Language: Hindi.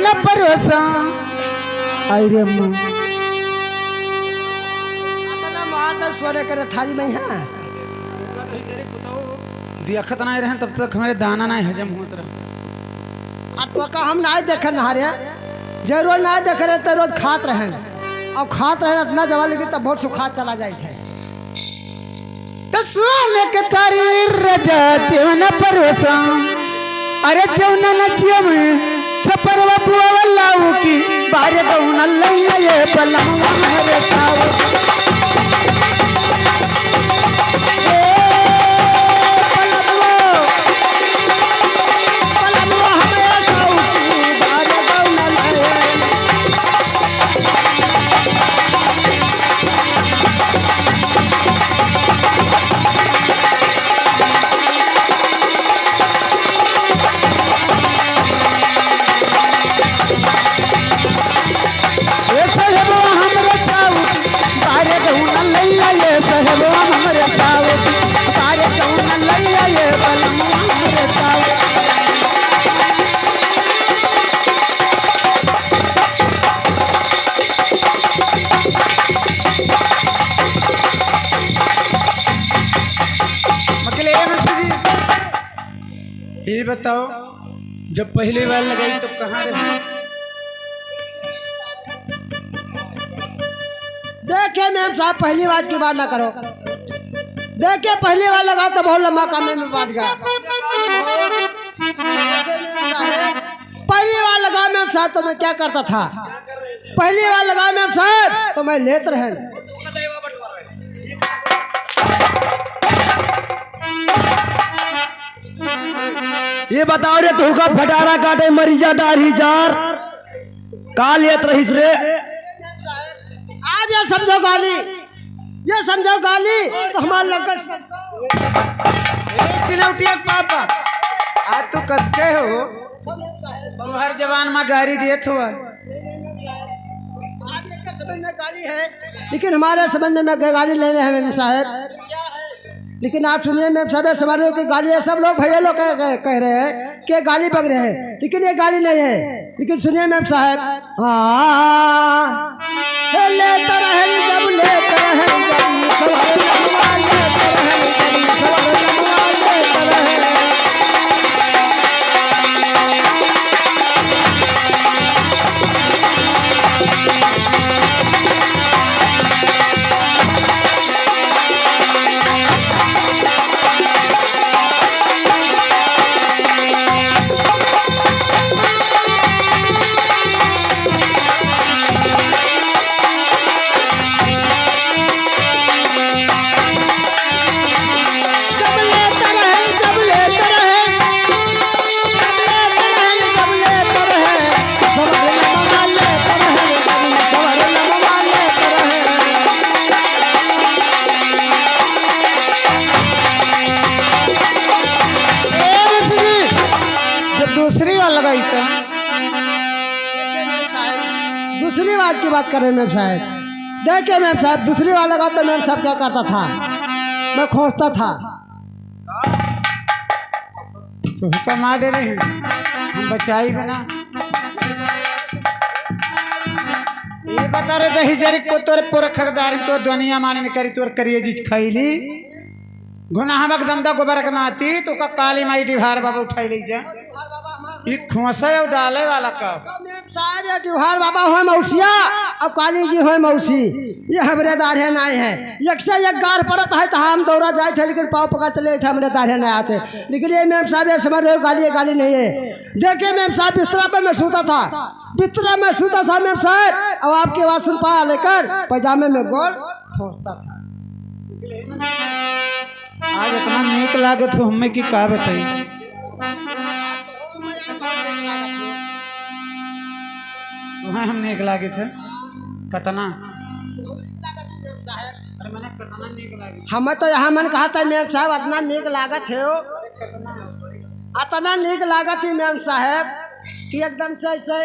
जीवन परोसा अरे माँ अपना माता सोने करे थाली में है देखत नहीं रहे तब तक हमारे दाना नहीं हजम होत रहा। तो का हम ना देखे नहारे जरूर ना देखे रहे तो रोज खात रहे और खात रहे इतना जवान लेकिन तब बहुत सुखात चला जाए थे। तो सोने के तारी रजा जीवन परोसा अरे जौना न जियो में छपर बुआ वालाऊ की बारे गौना लैया ये पलंगा हरे साव ये बताओ जब पहली बार लगाई तब कहाँ रहे? देखिए मैम साहब पहली बार की बात ना करो। देखिए पहली बार लगा तो बहुत लंबा काम में बाज गया। पहली बार लगा मैम साहब तो मैं क्या करता था? पहली बार लगा मैम साहब तो मैं लेते रहे। ये बताओ रे तू का फटारा काटे मरी जा दाढ़ी जार काल लेत रहीस रे। आज ये समझो गाली, ये समझो गाली तो हमारा लड़का चिनौटिया पापा आज तू कसके हो हर जवान में गाड़ी दिए थो समझ में गाली है लेकिन हमारे समझ में गाली ले रहे हैं मैम साहब। लेकिन आप सुनिए मैम साहब समझ रहे हो कि गाली है। सब लोग भैया लोग कह रहे हैं कि गाली बग रहे हैं लेकिन ये गाली नहीं है। लेकिन सुनिए मैम साहब लेते रहे जब लेते रहे दूसरी बात की बात कर रहे हैं मैम साहब। देखिए मैम साहब दूसरी बार लगा तो मैम साहब क्या करता था? मैं खोजता था। तो हुक्म आ दे रही हम बचाई बना ये बता रहे दही जरी को तोरे पुरखदारी तो दुनिया माने ने करी तोर करिए जी खैली गुनाह मक दमदा गोबर कनाती तो का काली माई डिभार बाबा उठाई ले जा ये खोसा और डाले वाला का मैम साहब ये डिभार बाबा हो मौसिया अब काली जी हो मौसी ये हमरे दाढ़े नहीं है। एक से एक गार परत है तो हम दौड़ा जाए थे लेकिन पाँव पकड़ चले थे हमरे दाढ़े नहीं आते। लेकिन ये मैम साहब ये समझ रहे हो गाली नहीं है। देखिए मैम साहब बिस्तरा पे मैं सोता था, बिस्तरा में सोता था मैम साहब। अब आपकी आवाज सुन पा लेकर पैजामे में गोल ठोसता था। आज इतना नीक लागत हो हमें की का बताई तुम्हें हम नीक लागे थे कतना अरे मैंने कतना नीक लागे हमें तो यहाँ मन कहा था मैम साहब इतना नीक लागत है इतना नीक लागत है मैम साहब कि एकदम से ऐसे